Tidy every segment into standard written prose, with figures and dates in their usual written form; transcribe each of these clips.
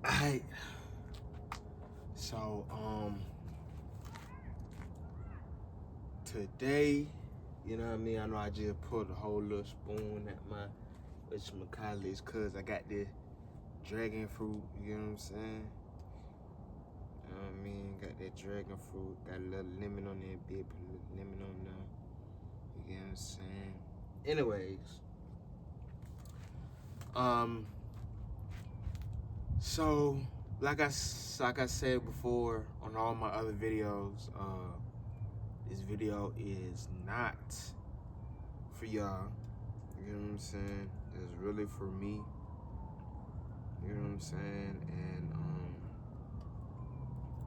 Alright. So, today, you know what I mean? I know I just put a whole little spoon at my whatchamacallit, cause I got this dragon fruit, you know what I'm saying? You know what I mean? Got that dragon fruit, got a little lemon on there, bit, put a little lemon on there. You know what I'm saying? Anyways, so like I said before on all my other videos, this video is not for y'all. You know what I'm saying? It's really for me. You know what I'm saying? And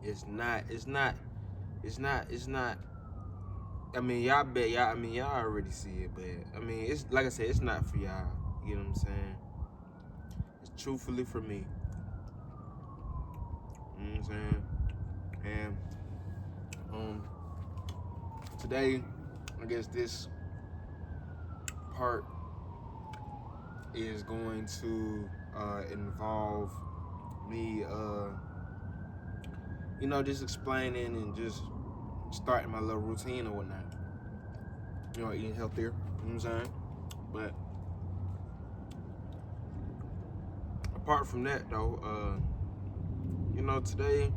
it's not. I mean, y'all already see it, but I mean, it's like I said, it's not for y'all. You know what I'm saying? It's truthfully for me. You know what I'm saying? And today, I guess this part is going to involve me, just explaining and just starting my little routine or whatnot. You know, eating healthier. You know what I'm saying? But apart from that, though, today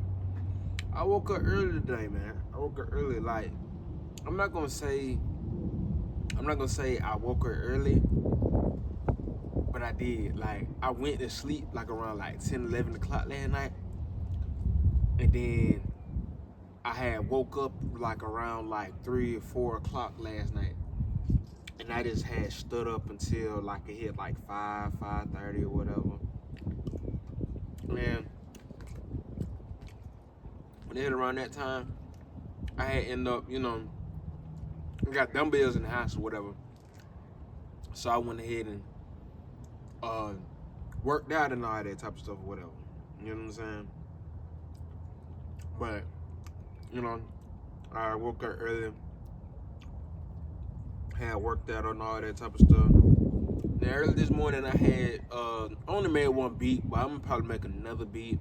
I woke up early today, man. I woke up early. Like, I'm not gonna say I woke up early, but I did. Like, I went to sleep like around like 10, 11 o'clock last night, and then I had woke up like around like 3 or 4 o'clock last night, and I just had stood up until like it hit like 5:30 or whatever. Man, when it hit around that time, I had ended up, I got dumbbells in the house or whatever. So I went ahead and worked out and all that type of stuff or whatever. You know what I'm saying? But, I woke up early, had worked out and all that type of stuff. Now early this morning I had only made one beat, but I'm gonna probably make another beat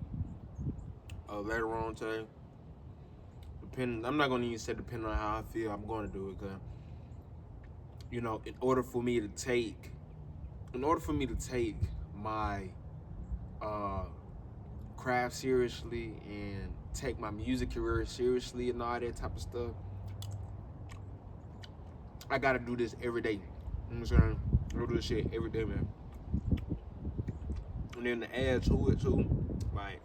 later on today. I'm not gonna even say depending on how I feel, I'm gonna do it, cause in order for me to take my craft seriously and take my music career seriously and all that type of stuff, I gotta do this every day. You know what I'm saying? I gotta do this shit every day, man. And then to add to it too, like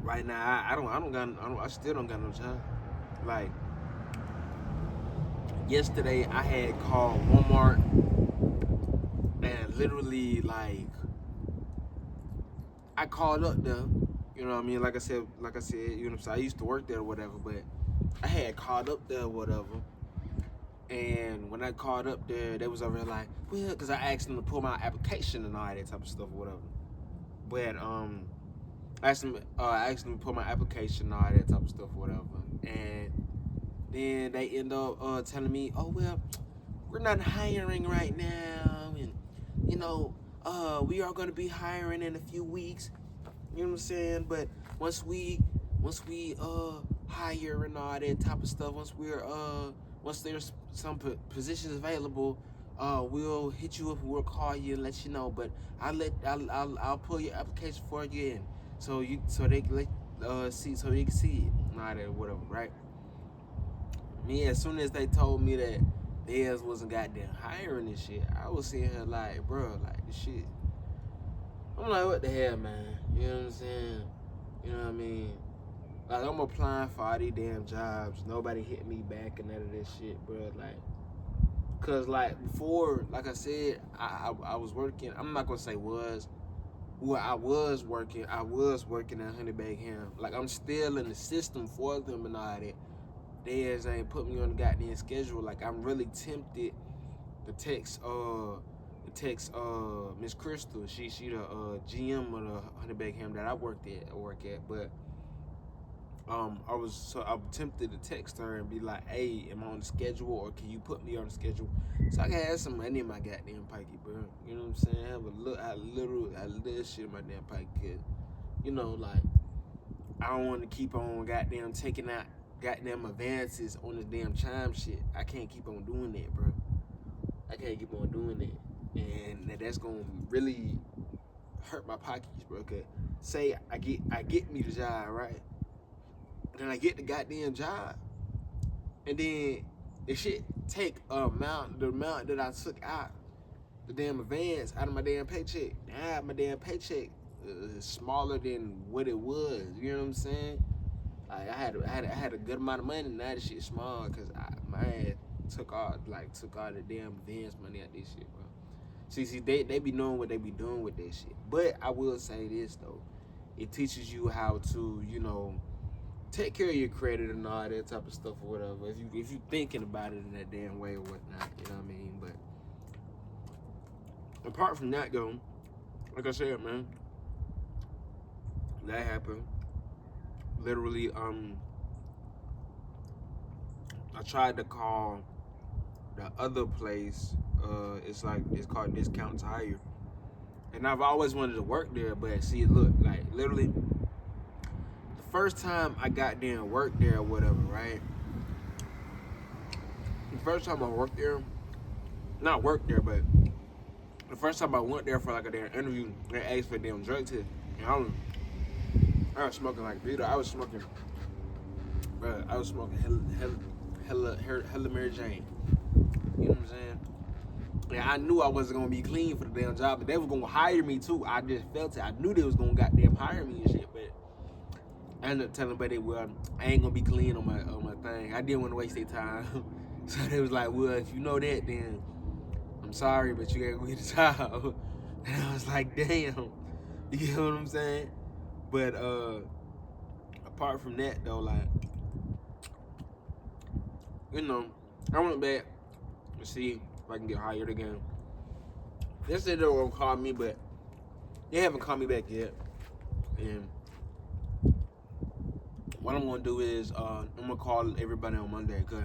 right now, I still don't got no job. Like yesterday, I had called Walmart and literally like I called up there. You know what I mean? Like I said, you know what I'm saying? I used to work there or whatever, but I had called up there or whatever. And when I called up there, they was over there like, well, because I asked them to pull my application and all that type of stuff or whatever. But I asked them to pull my application and all that type of stuff or whatever. And then they end up telling me, oh, well, we're not hiring right now. And, we are going to be hiring in a few weeks. You know what I'm saying? But once we hire and all that type of stuff, once there's some positions available, we'll hit you up, we'll call you and let you know. But I'll pull your application for you in, so they can see it and all that whatever, right? Me, as soon as they told me that theirs wasn't goddamn hiring and shit, I was seeing her like, bro, like this shit. I'm like, what the hell, man? You know what I'm saying? You know what I mean? Like, I'm applying for all these damn jobs. Nobody hit me back and none of this shit, bro. Like, cause like before, like I said, I was working. I'm not gonna say was. Well, I was working at Honey Bag Ham. Like, I'm still in the system for them and all that. They ain't put me on the goddamn schedule. Like, I'm really tempted to text Miss Crystal. She the GM of the Honey Bag Ham that I work at. But I tempted to text her and be like, "Hey, am I on the schedule, or can you put me on the schedule so I can have some money in my goddamn pocket, bro? You know what I'm saying? Have a little shit in my damn pocket. You know, like I don't want to keep on goddamn taking out goddamn advances on this damn chime shit. I can't keep on doing that, bro. I can't keep on doing that, and that's gonna really hurt my pockets, bro. Cause say I get me the job, right? Then I get the goddamn job, and then the shit take the amount that I took out, the damn advance out of my damn paycheck. Now my damn paycheck is smaller than what it was. You know what I'm saying? Like I had a good amount of money. Now the shit small because my ass took all the damn advance money out this shit, bro. See, they be knowing what they be doing with that shit. But I will say this though, it teaches you how to, take care of your credit and all that type of stuff or whatever. If you thinking about it in that damn way or whatnot, you know what I mean? But apart from that though, like I said, man, that happened. Literally, I tried to call the other place. It's called Discount Tire, and I've always wanted to work there. But see, look, like literally, the first time I got there and worked there or whatever, right? The first time I worked there, not worked there, but the first time I went there for like a damn interview, they asked for a damn drug test, and I was smoking like Vito. I was smoking, bro. I was smoking hella Mary Jane. You know what I'm saying? And I knew I wasn't gonna be clean for the damn job, but they was gonna hire me too. I just felt it. I knew they was gonna goddamn hire me and shit, but I ended up telling everybody, well, I ain't gonna be clean on my thing. I didn't want to waste their time, so they was like, well, if you know that, then I'm sorry, but you gotta go get a job. And I was like, damn, you know what I'm saying? But apart from that though, like, I went back to see if I can get hired again. They said they were gonna call me, but they haven't called me back yet. And what I'm gonna do is I'm gonna call everybody on Monday. Cause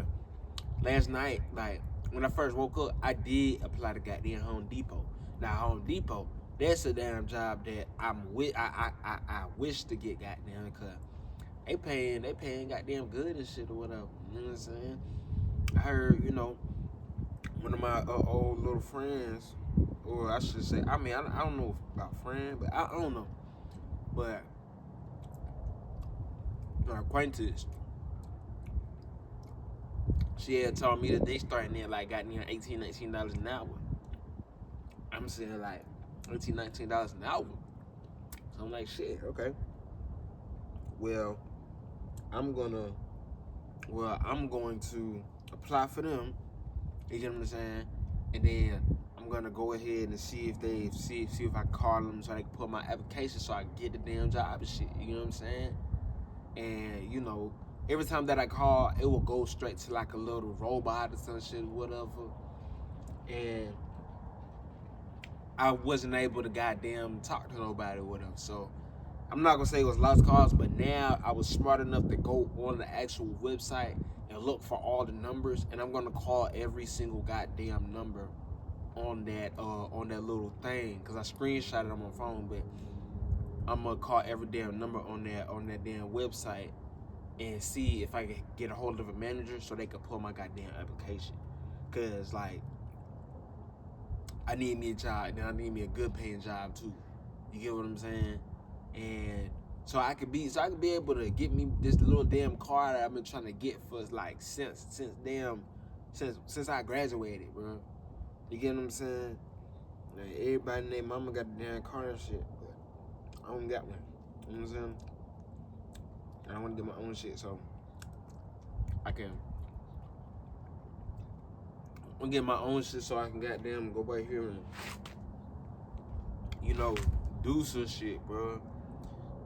last night, like when I first woke up, I did apply to goddamn Home Depot. Now Home Depot, that's a damn job that I wish to get goddamn, cause they paying goddamn good and shit or whatever. You know what I'm saying? I heard, one of my old little friends, or I should say, I don't know about friend, but I don't know. But my acquaintance, she had told me that they starting there like goddamn $18, $19 an hour. I'm saying like $18, $19 an hour. So I'm like, shit, okay. Well, I'm going to apply for them. You get what I'm saying? And then I'm gonna go ahead and see if I can call them so they can put my application so I can get the damn job and shit. You know what I'm saying? And every time that I call, it will go straight to like a little robot or some shit or whatever. And I wasn't able to goddamn talk to nobody or whatever. So I'm not gonna say it was lost cause, but now I was smart enough to go on the actual website and look for all the numbers, and I'm gonna call every single goddamn number on that little thing, cause I screenshot it on my phone. But I'm gonna call every damn number on that damn website and see if I can get a hold of a manager so they can pull my goddamn application. Cause like I need me a job, and I need me a good paying job too. You get what I'm saying? And so I could be able to get me this little damn car that I've been trying to get for like since I graduated, bro. You get what I'm saying? Like, everybody and their mama got a damn car and shit, but I don't got one. You know what I'm saying? I want to get my own shit, so I can. I'm gonna get my own shit so I can goddamn go back here and do some shit, bro.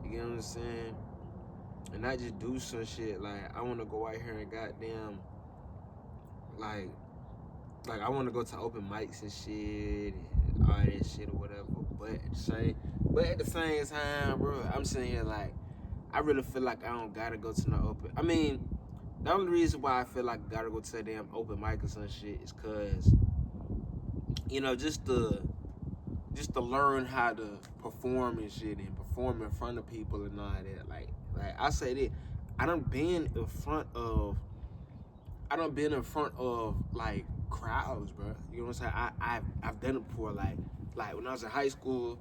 You get what I'm saying? And not just do some shit. Like, I want to go out here and goddamn, like I want to go to open mics and shit and all that shit or whatever. But at the same time, bro, I'm sitting here like, I really feel like I don't gotta go to no open. I mean, the only reason why I feel like I gotta go to a damn open mic or some shit is cause, just to learn how to perform and shit and perform in front of people and all that. Like I say that I done been in front of like crowds, bro. You know what I'm saying? I've done it before. Like when I was in high school,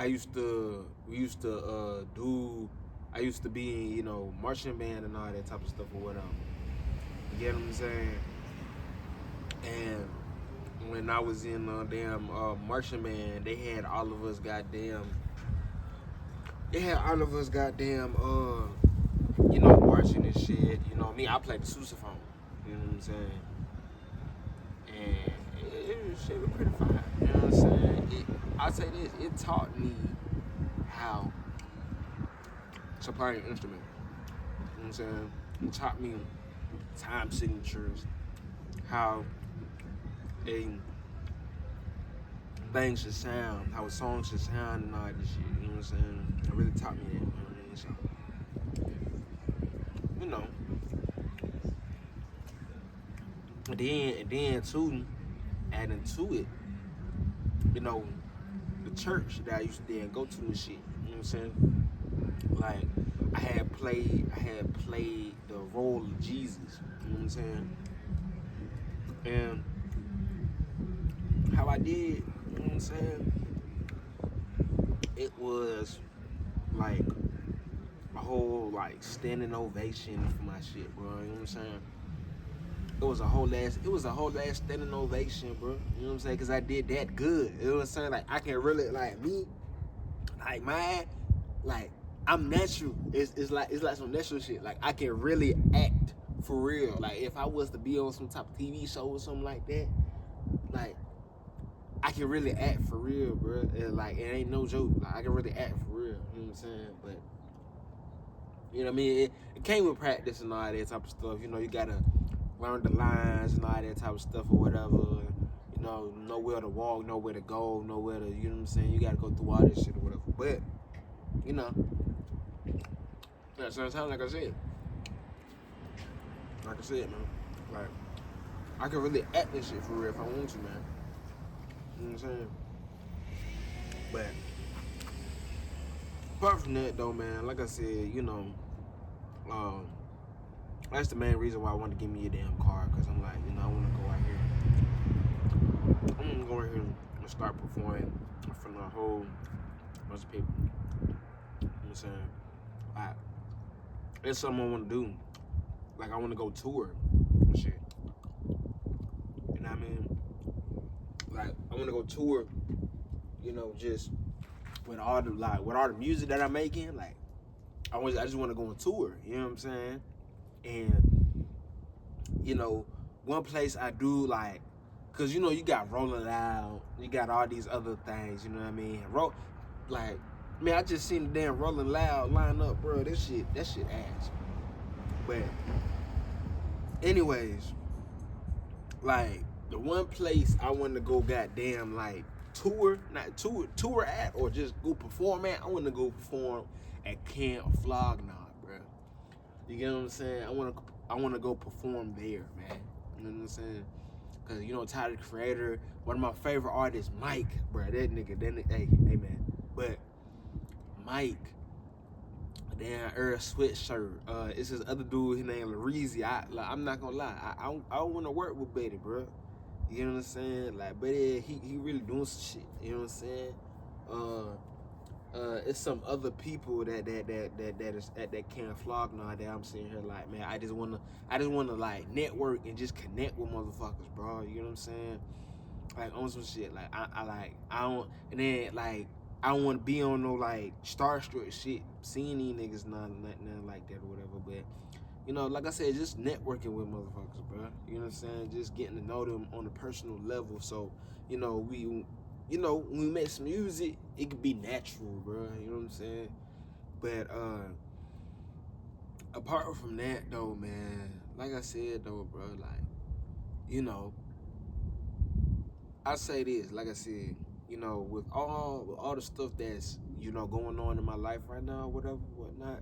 we used to do. I used to be in marching band and all that type of stuff or whatever. You get what I'm saying? And when I was in damn marching band, they had all of us goddamn. They had all of us goddamn marching and shit. Me, I played the sousaphone. You know what I'm saying? And shit was pretty fine. You know what I'm saying? I'll say this, it taught me how to play an instrument. You know what I'm saying? It taught me time signatures, how a thing should sound, how a song should sound and all this shit. You know what I'm saying? It really taught me that. You know what I mean? So, and then too, adding to it, the church that I used to then go to and shit. You know what I'm saying? Like I had played the role of Jesus. You know what I'm saying? And how I did, you know what I'm saying? It was like a whole like standing ovation for my shit, bro. You know what I'm saying? It was a whole last standing ovation, bro. You know what I'm saying? Cause I did that good. You know what I'm saying? Like I can really like me, like man, like I'm natural. It's like some natural shit. Like I can really act for real. Like if I was to be on some type of TV show or something like that, like I can really act for real, bro. And like it ain't no joke. Like I can really act for real. You know what I'm saying? But you know what I mean? It came with practice and all that type of stuff. You gotta learn the lines and all that type of stuff or whatever. Know where to walk, know where to go, know where to, you know what I'm saying? You gotta go through all this shit or whatever. But, at the same time, like I said, man, like, I can really act this shit for real if I want to, man. You know what I'm saying? But, apart from that, though, man, like I said, that's the main reason why I wanted to give me a damn car, because I'm like, I want to go out here. I'm going to go out here and start performing in front of a whole bunch of people. You know what I'm saying? Like, it's something I want to do. Like, I want to go tour and shit. You know what I mean? Like, I want to go tour, just with all the music that I'm making. Like, I just want to go on tour. You know what I'm saying? And, one place I do, like, because, you got Rolling Loud, you got all these other things, you know what I mean? Man, I just seen the damn Rolling Loud line up, bro. That shit ass. But, anyways, like, the one place I want to go goddamn, like, tour at, or just go perform at, I want to go perform at Camp Flognaw, bro. You get what I'm saying? I want to go perform there, man. You know what I'm saying? Because, Tyler, the Creator, one of my favorite artists, Mike, bro. That nigga, hey, man. But Mike, damn Earl Sweatshirt. It's this other dude, his name Lareezy. I'm not gonna lie, I don't want to work with Betty, bro. You know what I'm saying? Like, but he really doing some shit. You know what I'm saying? It's some other people that is at that Camp Flognaw that I'm sitting here like, man, I just wanna like network and just connect with motherfuckers, bro. You know what I'm saying? Like on some shit. Like I don't, and then like I don't want to be on no like starstruck shit, seeing these niggas nothing like that or whatever. But like I said, just networking with motherfuckers, bro. You know what I'm saying? Just getting to know them on a personal level. So when we make some music, it could be natural, bro. You know what I'm saying? But apart from that, though, man, like I said, though, bro, like, I say this, like I said, with all the stuff that's you know, going on in my life right now, whatever, whatnot.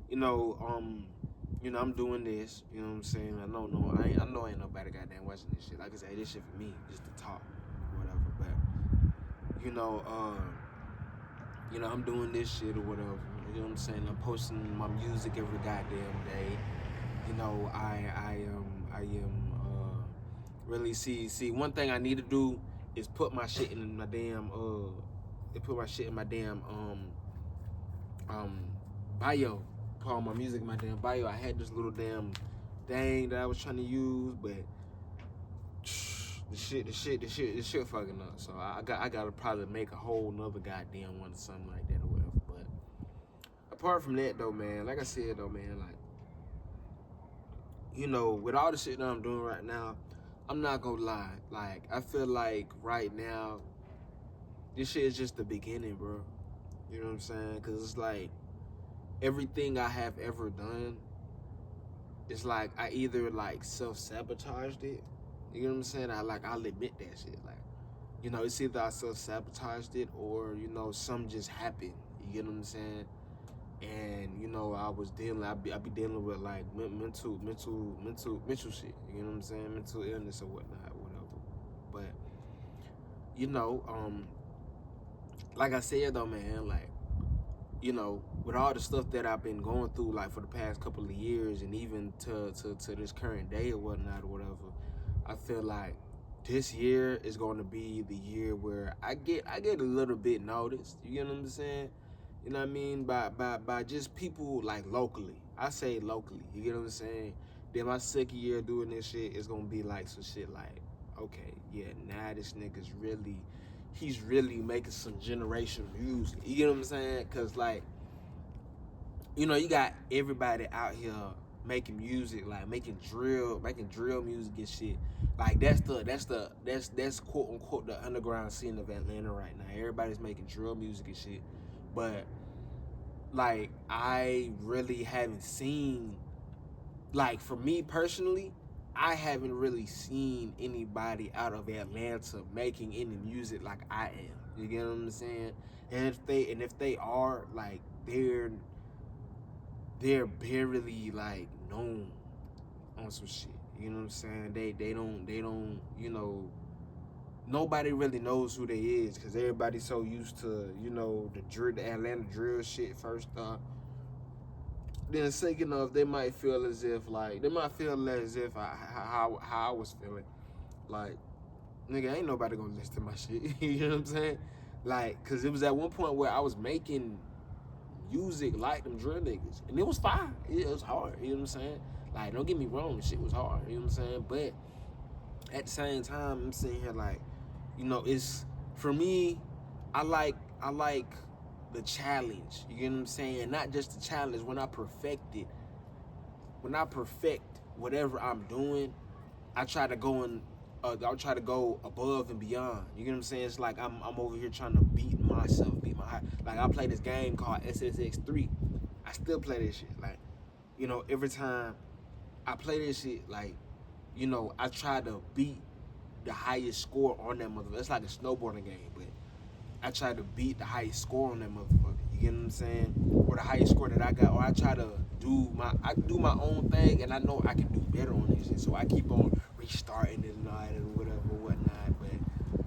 You know, I'm doing this. You know what I'm saying? I know ain't nobody goddamn watching this shit. Like I said, this shit for me, just to talk, whatever. But I'm doing this shit or whatever. You know what I'm saying? I'm posting my music every goddamn day. You know, I am really see one thing I need to do is put my shit in my damn bio. Put all my music in my damn bio. I had this little damn thing that I was trying to use, but the shit fucking up. So I gotta probably make a whole nother goddamn one or something like that or whatever. But apart from that though, man, like I said though, man, like, you know, with all the shit that I'm doing right now, I'm not gonna lie. Like, I feel like right now, this shit is just the beginning, bro. You know what I'm saying? Cause it's like everything I have ever done, it's like I either like self-sabotaged it. You know what I'm saying? I'll admit that shit. Like, you know, it's either I self-sabotaged it or, you know, something just happened. You get what I'm saying? And, you know, I be dealing with like mental shit. You know what I'm saying? Mental illness or whatnot, whatever. But, you know, like I said though, man, like, you know, with all the stuff that I've been going through, like for the past couple of years, and even to this current day or whatnot or whatever, I feel like this year is going to be the year where I get a little bit noticed. You get what I'm saying? You know what I mean? By just people like locally. I say locally. You get what I'm saying? Then my second year doing this shit is gonna be like some shit like, okay, yeah, now this nigga's he's really making some generation music. You get what I'm saying? Cause like, you know, you got everybody out here making music, like making drill music and shit. Like that's quote unquote the underground scene of Atlanta right now. Everybody's making drill music and shit. But like I really haven't seen, like for me personally, I haven't really seen anybody out of Atlanta making any music like I am. You get what I'm saying? And if they are, like they're barely like known on some shit. You know what I'm saying? They don't, you know, nobody really knows who they is because everybody's so used to, you know, the Atlanta drill shit first off. Then second off, they might feel as if how I was feeling. Like, nigga, ain't nobody gonna listen to my shit. You know what I'm saying? Like, cause it was at one point where I was making music like them drill niggas, and it was fine. It was hard. You know what I'm saying? Like, don't get me wrong, the shit was hard. You know what I'm saying? But at the same time, I'm sitting here like, you know, it's for me. I like the challenge. You get what I'm saying? Not just the challenge. When I perfect whatever I'm doing, I try to go above and beyond. You get what I'm saying? It's like I'm over here trying to beat myself, beat my heart. Like I play this game called SSX3. I still play this shit. Like, you know, every time I play this shit, like, you know, I try to beat the highest score on that motherfucker. It's like a snowboarding game, but I try to beat the highest score on that motherfucker. You get what I'm saying? Or the highest score that I got. Or I try to do my own thing, and I know I can do better on this shit. So I keep on restarting it and all that and whatnot. But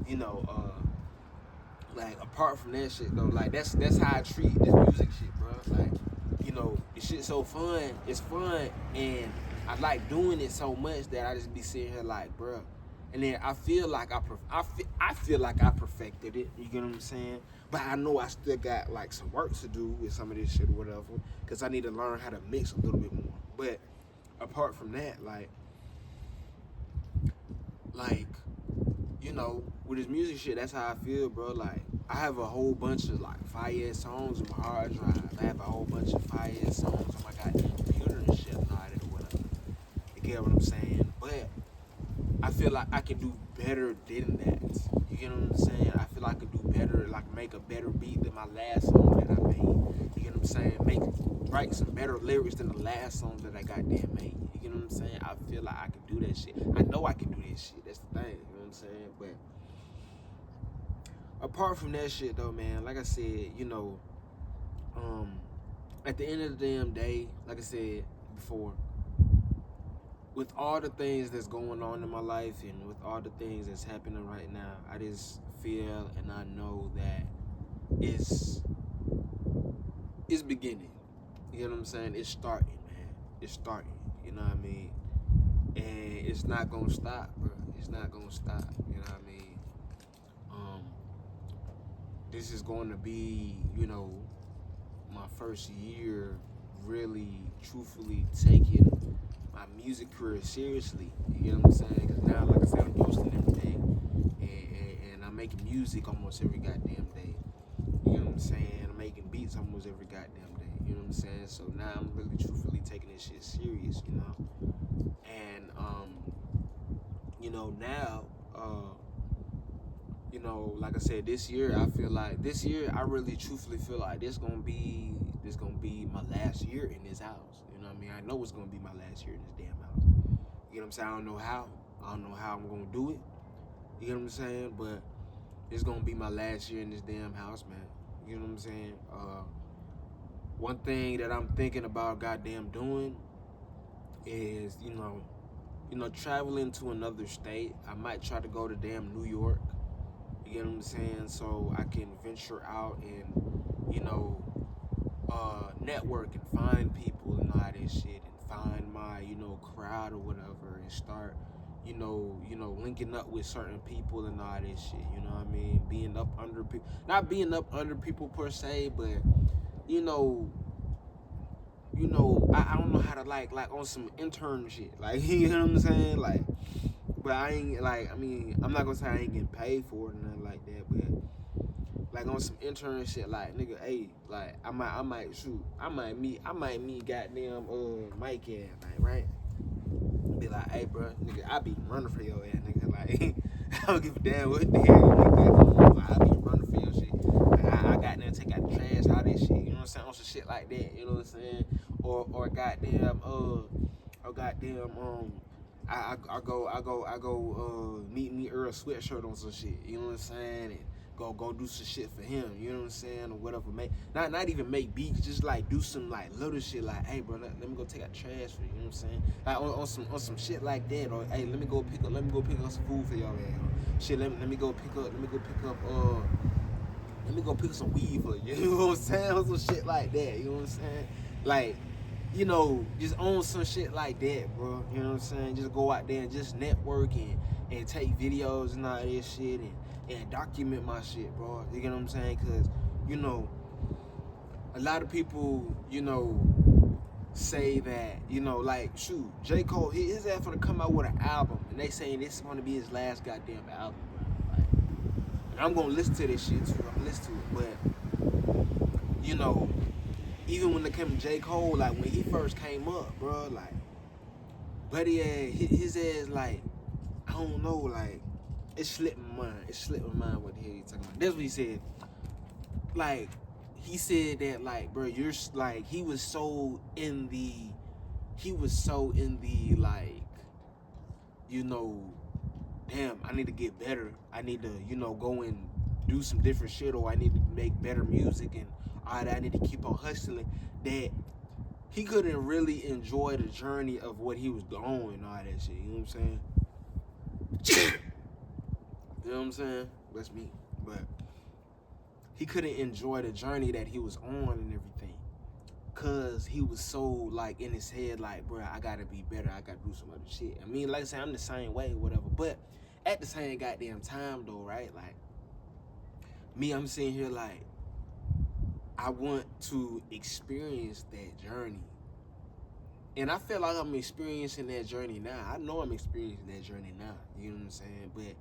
you know, like apart from that shit though, like that's how I treat this music shit, bro. Like, you know, this shit's so fun. It's fun, and I like doing it so much that I just be sitting here like, bro. And then I feel like I feel like I perfected it. You get what I'm saying? But I know I still got like some work to do with some of this shit or whatever, because I need to learn how to mix a little bit more. But apart from that, like, you know, with this music shit, that's how I feel, bro. Like, I have a whole bunch of like fire songs on my hard drive. I have a whole bunch of fire songs on my goddamn computer and shit and all that or whatever. You get what I'm saying? But I feel like I can do better than that. You get what I'm saying? I feel like I could do better, like make a better beat than my last song that I made. You get what I'm saying? Write some better lyrics than the last song that I goddamn made. You get what I'm saying? I feel like I can do that shit. I know I can do this shit. That's the thing. You know what I'm saying? But apart from that shit though, man, like I said, at the end of the damn day, like I said before, with all the things that's going on in my life and with all the things that's happening right now, I just feel and I know that it's beginning. You know what I'm saying? It's starting, man. It's starting. You know what I mean? And it's not gonna stop, bro. It's not gonna stop. You know what I mean? This is going to be, my first year really, truthfully taking my music career seriously. You know what I'm saying? Because now, like I said, I'm posting every day, and I'm making music almost every goddamn day. You know what I'm saying? I'm making beats almost every goddamn day. You know what I'm saying? So now I'm really, truthfully taking this shit serious. And now, like I said, this year I really truthfully feel like this gonna be my last year in this house. You know what I mean? I know it's gonna be my last year in this damn house. You know what I'm saying? I don't know how I'm gonna do it. You know what I'm saying? But it's gonna be my last year in this damn house, man. You know what I'm saying? One thing that I'm thinking about goddamn doing is, traveling to another state. I might try to go to damn New York. You know what I'm saying? So I can venture out and, network and find people and all this shit and find my, crowd or whatever and start, linking up with certain people and all this shit. You know what I mean? Being up under people, not being up under people per se, but, I don't know how to like on some intern shit. Like, you know what I'm saying? Like, but I ain't I'm not gonna say I ain't getting paid for it or nothing like that, but like on some intern shit, like nigga, hey, like I might meet goddamn Mike ass, like, right? Be like, hey bro, nigga, I be running for your ass, nigga. Like I don't give a damn what the hell you nigga going on. Like, I be running for your shit. Like, I got there take out the trash, all this shit, you know what I'm saying? On some shit like that, you know what I'm saying? Or goddamn I go meet me Earl Sweatshirt on some shit, you know what I'm saying? And go do some shit for him, you know what I'm saying, or whatever. Not even make beats, just like do some like little shit, like, hey bro, let me go take out trash for you, you know what I'm saying? Like on some shit like that, or hey, let me go pick up some food for y'all, man. Shit, let me go pick up some weed for you, you know what I'm saying? Or some shit like that, you know what I'm saying? Like, just own some shit like that, bro. You know what I'm saying? Just go out there and just network and take videos and all this shit and document my shit, bro. You get what I'm saying? Because, a lot of people, say that, like, shoot, J. Cole, his ass gonna come out with an album, and they saying this is gonna be his last goddamn album, bro. Like, and I'm gonna listen to this shit too. I'm gonna listen to it, but, even when it came to J. Cole, like, when he first came up, bro, like, buddy, his ass, like, I don't know, like, it slipped my mind. It slipped my mind what the hell he talking about. That's what he said. Like, he said that, like, bro, you're, like, he was so in the, like, damn, I need to get better. I need to, go and do some different shit, or I need to make better music and all that. I need to keep on hustling. That he couldn't really enjoy the journey of what he was doing and all that shit. You know what I'm saying? You know what I'm saying? That's me. But he couldn't enjoy the journey that he was on and everything, cause he was so, like, in his head, like, bro, I gotta be better. I gotta do some other shit. I mean, like I said, I'm the same way, whatever. But at the same goddamn time, though, right? Like, me, I'm sitting here like, I want to experience that journey. And I feel like I'm experiencing that journey now. I know I'm experiencing that journey now. You know what I'm saying? But,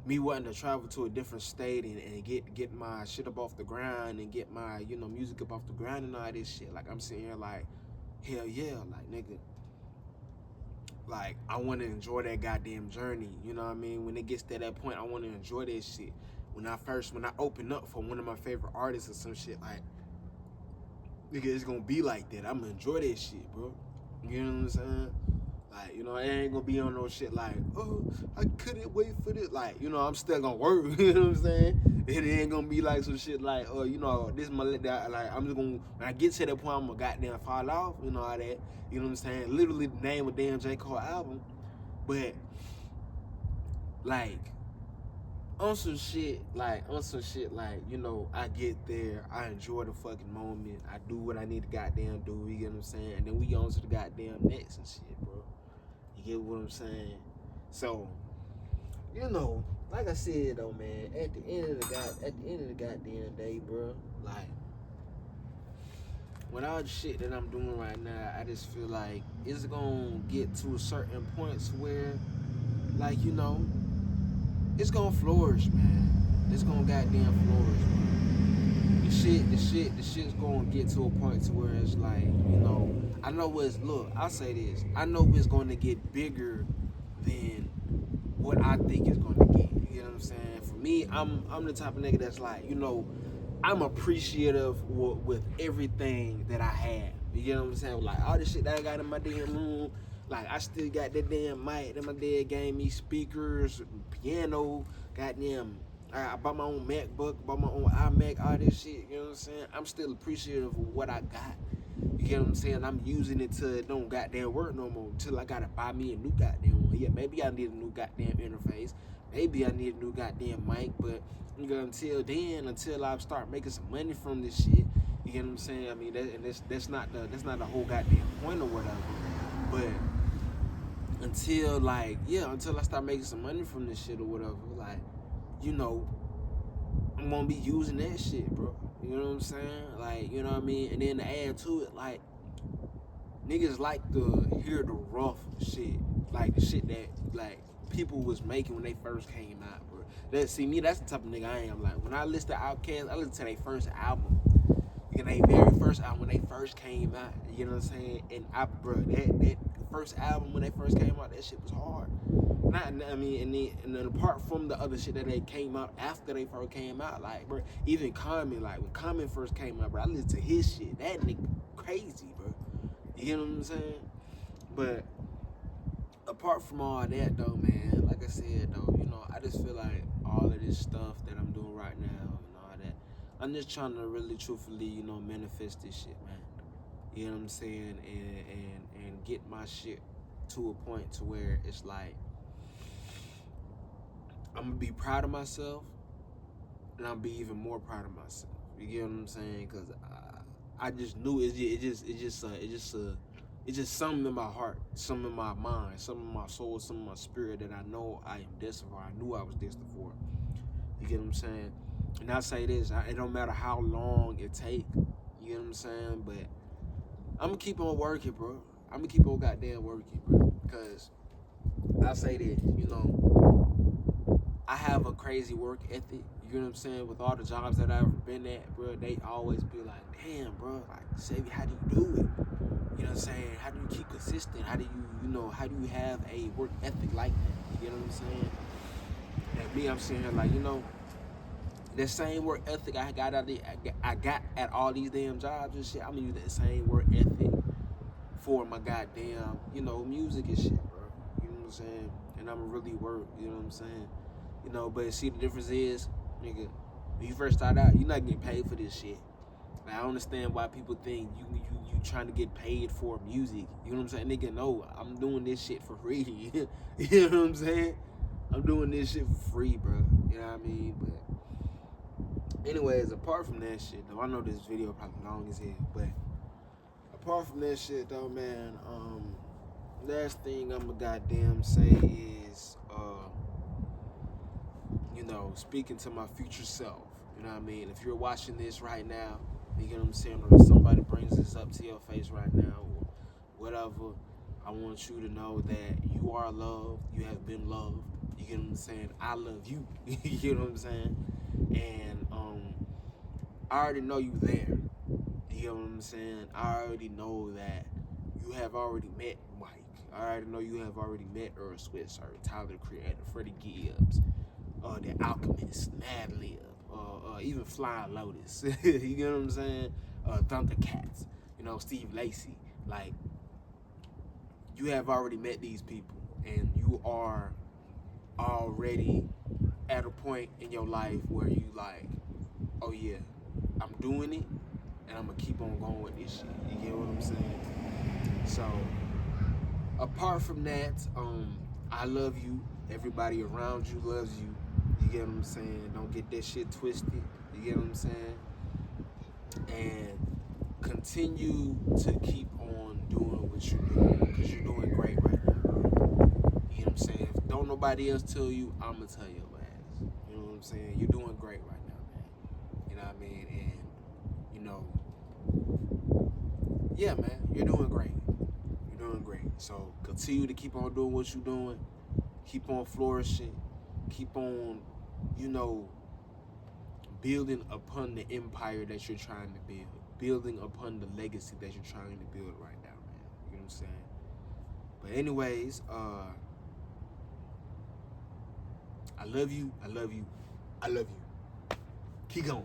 me wanting to travel to a different state and get my shit up off the ground and get my, music up off the ground and all this shit. Like, I'm sitting here like, hell yeah, like, nigga. Like, I want to enjoy that goddamn journey. You know what I mean? When it gets to that point, I want to enjoy that shit. When I open up for one of my favorite artists or some shit, like, nigga, it's gonna be like that. I'm gonna enjoy that shit, bro. You know what I'm saying? Like, you know, it ain't gonna be on no shit like, oh, I couldn't wait for this. Like, you know, I'm still gonna work. You know what I'm saying? It ain't gonna be like some shit like, oh, you know, this my that. Like, I'm just gonna when I get to that point, I'm gonna goddamn fall off. You know all that. You know what I'm saying? Literally name a damn J Cole album, but like on some shit like, you know, I get there, I enjoy the fucking moment, I do what I need to goddamn do. You get what I'm saying? And then we on to the goddamn next and shit, bro. You get what I'm saying? So, you know, like I said though, man, at the end of the goddamn day, bro, like with all the shit that I'm doing right now, I just feel like it's gonna get to a certain point where, like, you know, it's gonna flourish, man. It's gonna goddamn flourish, man. The shit's gonna get to a point to where it's like, you know, I know it's look, I'll say this. I know it's gonna get bigger than what I think it's gonna get. You know what I'm saying? For me, I'm the type of nigga that's like, you know, I'm appreciative with everything that I have. You know what I'm saying? Like all the shit that I got in my damn room, like I still got that damn mic that my dad gave me, speakers, piano, goddamn. I bought my own MacBook, bought my own iMac, all this shit. You know what I'm saying? I'm still appreciative of what I got. You get what I'm saying? I'm using it till it don't goddamn work no more. Till I gotta buy me a new goddamn one. Yeah, maybe I need a new goddamn interface. Maybe I need a new goddamn mic. But you know, until I start making some money from this shit, you get what I'm saying? I mean, that's not the whole goddamn point or whatever. But until I start making some money from this shit or whatever, like, you know, I'm gonna be using that shit, bro. You know what I'm saying? Like, you know what I mean? And then to add to it, like, niggas like to hear the rough shit. Like, the shit that, like, people was making when they first came out, bro. See, me, that's the type of nigga I am. Like, when I listen to Outkast, I listen to their first album. You know, their very first album when they first came out. You know what I'm saying? And that first album when they first came out, that shit was hard. And then apart from the other shit that they came out after they first came out, like, bro, even Kyimane, like, when Kyimane first came out, bro, I listened to his shit. That nigga crazy, bro. You know what I'm saying? But apart from all that, though, man, like I said, though, you know, I just feel like all of this stuff that I'm doing right now and all that, I'm just trying to really, truthfully, you know, manifest this shit, man. You know what I'm saying? And get my shit to a point to where it's like, I'm gonna be proud of myself, and I'll be even more proud of myself. You get what I'm saying? Cause I just knew it's just something in my heart, something in my mind, something in my soul, something in my spirit that I know I am destined for. I knew I was destined for. You get what I'm saying? And I say this, it don't matter how long it take. You get what I'm saying? But I'm gonna keep on working, bro. I'm gonna keep on goddamn working, bro. Cause I say this, you know, I have a crazy work ethic. You know what I'm saying? With all the jobs that I've ever been at, bro, they always be like, damn, bro, like, Savvy, how do you do it? You know what I'm saying? How do you keep consistent? How do you have a work ethic like that? You know what I'm saying? And me, I'm sitting here like, you know, that same work ethic I got at all these damn jobs and shit, I'm gonna use that same work ethic for my goddamn, you know, music and shit, bro. You know what I'm saying? And I'm really work, you know what I'm saying? You know, but see, the difference is, nigga, when you first start out, you're not getting paid for this shit. Like, I don't understand why people think you trying to get paid for music. You know what I'm saying? Nigga, no, I'm doing this shit for free. You know what I'm saying? I'm doing this shit for free, bro. You know what I mean? But anyways, apart from that shit, though, I know this video probably long as hell, but apart from that shit, though, man, last thing I'm gonna goddamn say is, you know, speaking to my future self. You know what I mean? If you're watching this right now, you get what I'm saying, or if somebody brings this up to your face right now, or whatever, I want you to know that you are loved. You have been loved. You get what I'm saying? I love you. You get what I'm saying? And I already know you there. You get what I'm saying? I already know that you have already met Mike. I already know you have already met Earl Switzer, Tyler the Creator, Freddie Gibbs, the Alchemist, Madlib, even Flying Lotus. You get what I'm saying? Thundercats, you know, Steve Lacy. Like, you have already met these people, and you are already at a point in your life where you like, oh yeah, I'm doing it, and I'm gonna keep on going with this shit. You get what I'm saying? So apart from that, I love you. Everybody around you loves you. You get what I'm saying? Don't get that shit twisted. You get what I'm saying? And continue to keep on doing what you're doing, because you're doing great right now. You know what I'm saying? If don't nobody else tell you, I'm gonna tell your ass. You know what I'm saying? You're doing great right now, man. You know what I mean? And you know, yeah, man, you're doing great. You're doing great. So continue to keep on doing what you're doing. Keep on flourishing. Keep on, you know, building upon the empire that you're trying to build. Building upon the legacy that you're trying to build right now, man. You know what I'm saying? But anyways, I love you. I love you. I love you. Keep going.